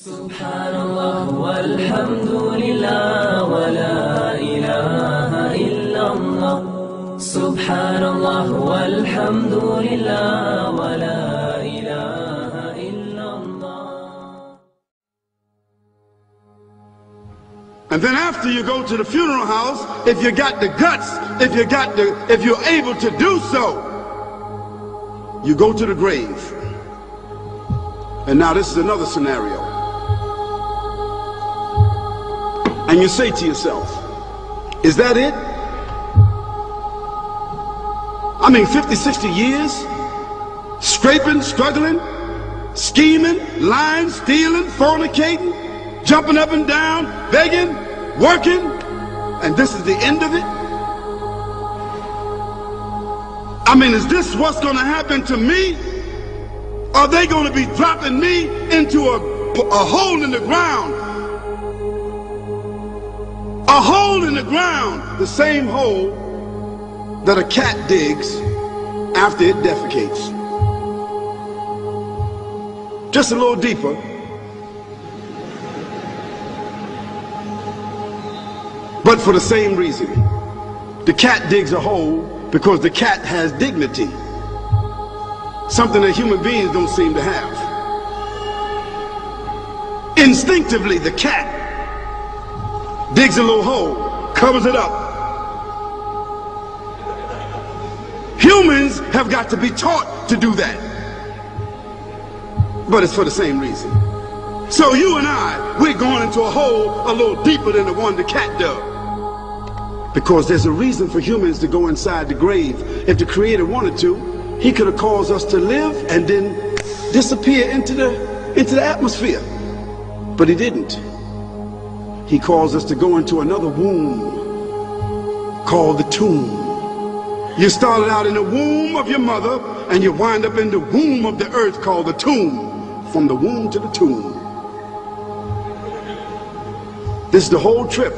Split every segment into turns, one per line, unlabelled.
Subhanallah walhamdulillah wa la ilaha illallah. Subhanallah walhamdulillah wa la ilaha illallah.
And then after you go to the funeral house, if you got the guts, if you're able to do so, you go to the grave. And now this is another scenario. And you say to yourself, is that it? I mean, 50, 60 years, scraping, struggling, scheming, lying, stealing, fornicating, jumping up and down, begging, working, and this is the end of it? I mean, is this what's going to happen to me? Are they going to be dropping me into a hole in the ground? A hole in the ground, the same hole that a cat digs after it defecates. Just a little deeper. But for the same reason. The cat digs a hole because the cat has dignity. Something that human beings don't seem to have. Instinctively, the cat digs a little hole, covers it up. Humans have got to be taught to do that. But it's for the same reason. So you and we're going into a hole a little deeper than the one the cat dug. Because there's a reason for humans to go inside the grave. If the Creator wanted to, He could have caused us to live and then disappear into the atmosphere. But He didn't. He caused us to go into another womb called the tomb. You started out in the womb of your mother and you wind up in the womb of the earth called the tomb. From the womb to the tomb. This is the whole trip.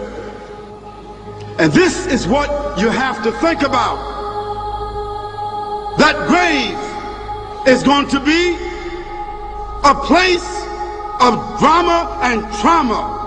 And this is what you have to think about. That grave is going to be a place of drama and trauma.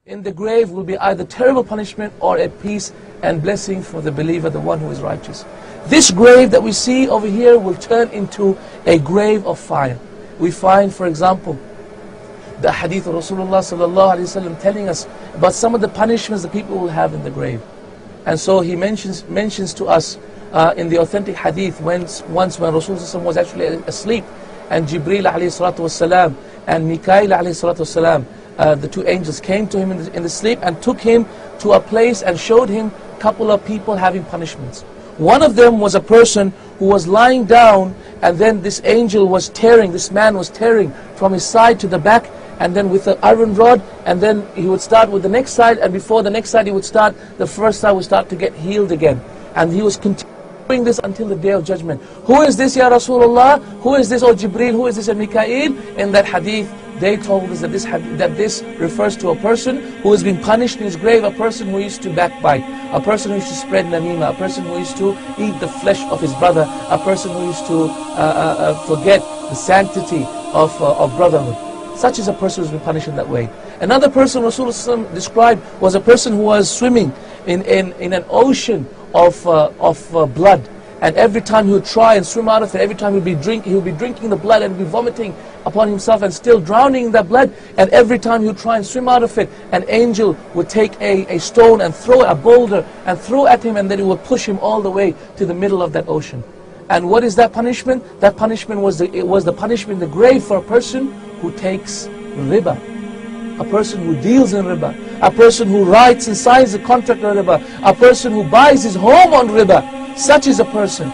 In the grave will be either terrible punishment or a peace and blessing for the believer, the one who is righteous. This grave that we see over here will turn into a grave of fire. We find, for example, the hadith of Rasulullah sallallahu alaihi wasallam telling us about some of the punishments that people will have in the grave. And so he mentions to us in the authentic hadith once when Rasulullah was actually asleep, and Jibreel alayhi salatu wasalam and Mikail alayhi salatu wasalam, the two angels came to him in the sleep and took him to a place and showed him a couple of people having punishments. One of them was a person who was lying down, and then this angel was tearing, this man was tearing from his side to the back, and then with an iron rod, and then he would start with the next side, and before the next side he would start, the first side would start to get healed again. And he was continuing this until the day of judgment. Who is this, Ya Rasulullah? Who is this, O Jibreel? Who is this, O Mikail? In that hadith, they told us that this refers to a person who has been punished in his grave, a person who used to backbite, a person who used to spread namima, a person who used to eat the flesh of his brother, a person who used to forget the sanctity of brotherhood. Such is a person who has been punished in that way. Another person Rasulullah described was a person who was swimming in an ocean of blood. And every time he would try and swim out of it, every time he would be drinking the blood and be vomiting upon himself and still drowning in that blood. And every time he would try and swim out of it, an angel would take a stone and throw a boulder and throw at him, and then it would push him all the way to the middle of that ocean. And what is that punishment? That punishment was the punishment in the grave for a person who takes riba, a person who deals in riba, a person who writes and signs a contract on riba, a person who buys his home on riba. Such is a person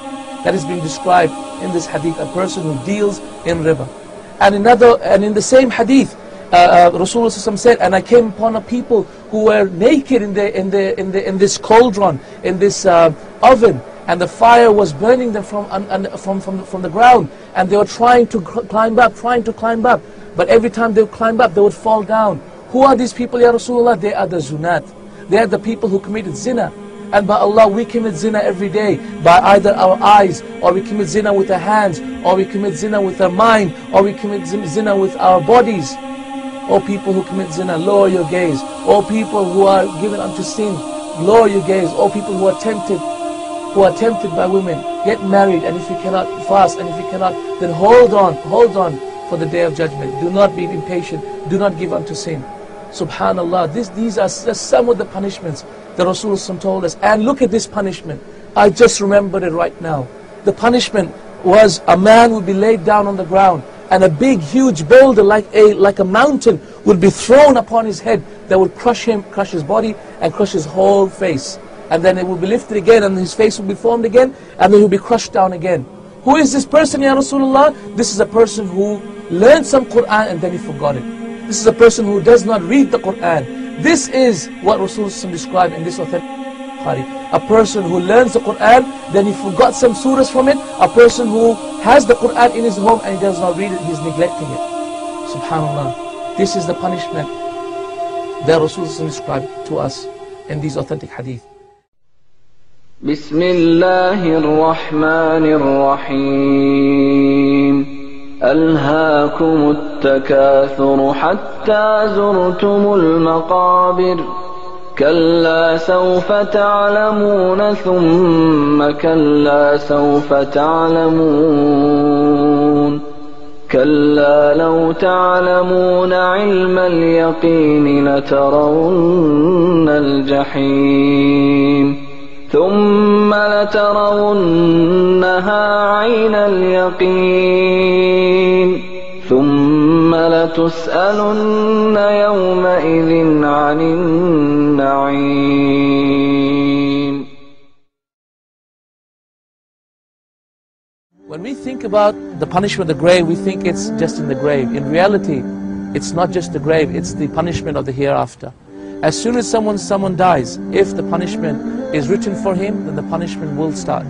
that is being described in this hadith, a person who deals in riba. And in the same hadith, Rasulullah said, and I came upon a people who were naked in this cauldron, in this oven, and the fire was burning them from the ground, and they were trying to climb up, but every time they would climb up, they would fall down. Who are these people, Ya Rasulullah? They are the zunat. They are the people who committed zina. And by Allah, we commit zina every day, by either our eyes, or we commit zina with our hands, or we commit zina with our mind, or we commit zina with our bodies. O people who commit zina, lower your gaze. O people who are given unto sin, lower your gaze. O people who are tempted by women, get married, and if you cannot fast, and if you cannot, then hold on for the day of judgment. Do not be impatient, do not give unto sin. Subhanallah, these are just some of the punishments that Rasulullah told us. And look at this punishment. I just remembered it right now. The punishment was a man would be laid down on the ground, and a big huge boulder like a mountain would be thrown upon his head that would crush his body and crush his whole face. And then it would be lifted again, and his face would be formed again, and then he would be crushed down again. Who is this person, Ya Rasulullah? This is a person who learned some Qur'an and then he forgot it. This is a person who does not read the Qur'an. This is what Rasulullah described in this authentic Bukhari. A person who learns the Qur'an, then he forgot some surahs from it. A person who has the Qur'an in his home and he does not read it, he is neglecting it. Subhanallah. This is the punishment that Rasulullah described to us in these authentic hadith.
بسم الله الرحمن الرحيم ألهاكم التكاثر حتى زرتم المقابر كلا سوف تعلمون ثم كلا سوف تعلمون كلا لو تعلمون علم اليقين لترون الجحيم ثم لترونها عين اليقين ثم لتسألن يومئذ عن النعيم.
When we think about the punishment of the grave, we think it's just in the grave. In reality, it's not just the grave, it's the punishment of the hereafter. As soon as someone dies, if the punishment is written for him, then the punishment will start.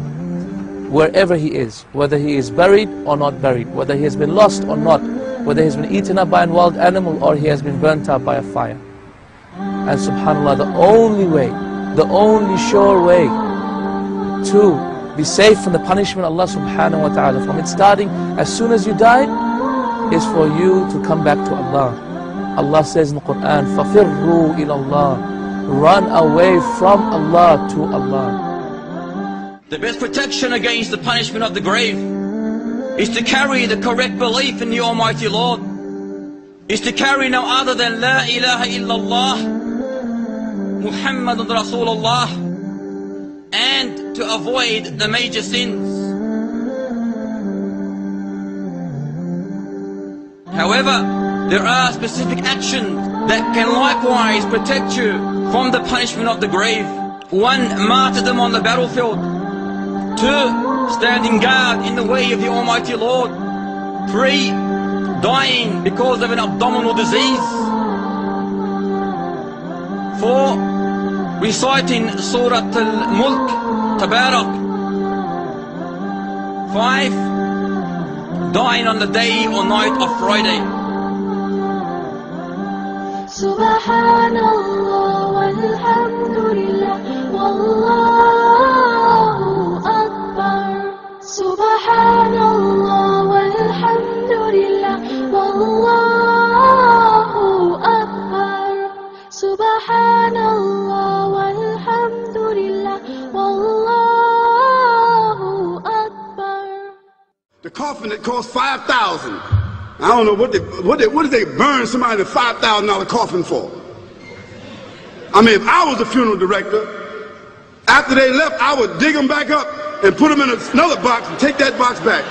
Wherever he is, whether he is buried or not buried, whether he has been lost or not, whether he has been eaten up by a wild animal or he has been burnt up by a fire. And subhanAllah, the only way, the only sure way to be safe from the punishment of Allah subhanahu wa ta'ala, from it starting as soon as you die, is for you to come back to Allah. Allah says in the Quran, فَفِرُّوا إِلَى اللَّهِ, run away from Allah to Allah.
The best protection against the punishment of the grave is to carry the correct belief in the Almighty Lord, is to carry no other than La ilaha illallah, Muhammadun Rasulullah, and to avoid the major sins. However, there are specific actions that can likewise protect you from the punishment of the grave. 1. Martyrdom on the battlefield. 2. Standing guard in the way of the Almighty Lord. 3. Dying because of an abdominal disease. 4. Reciting Surah Al-Mulk, Tabarak. 5. Dying on the day or night of Friday.
Subhanallah walhamdulillah wallahu akbar. Subhanallah walhamdulillah wallahu akbar. Subhanallah walhamdulillah wallahu akbar.
The coffin that cost $5,000. I don't know what did they burn somebody in a $5,000 coffin for? I mean, if I was the funeral director, after they left, I would dig them back up and put them in another box and take that box back.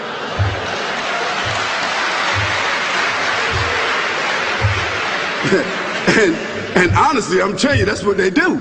And honestly, I'm telling you, that's what they do.